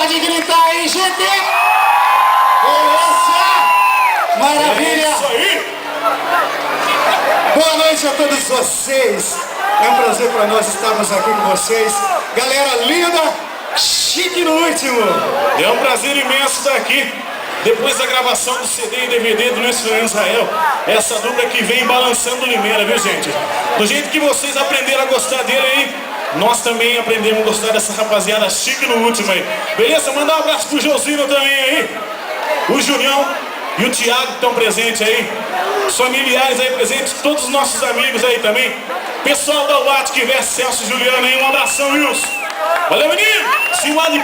Pode gritar aí, gente! Beleza! Maravilha! É isso aí! Boa noite a todos vocês! É um prazer para nós estarmos aqui com vocês. Galera linda, chique no último! É um prazer imenso estar aqui. Depois da gravação do CD e DVD do Luiz Fernando Israel, essa dupla que vem balançando o Limeira, viu, gente? Do jeito que vocês aprenderam a gostar dele aí, nós também aprendemos a gostar dessa rapaziada chique no último aí. Beleza? Mandar um abraço pro Josino também aí. O Julião e o Thiago que estão presentes aí. Os familiares aí presentes, todos os nossos amigos aí também. Pessoal da UAT que veste Celso e Juliano aí, um abração, Wilson. Valeu, menino! Simão de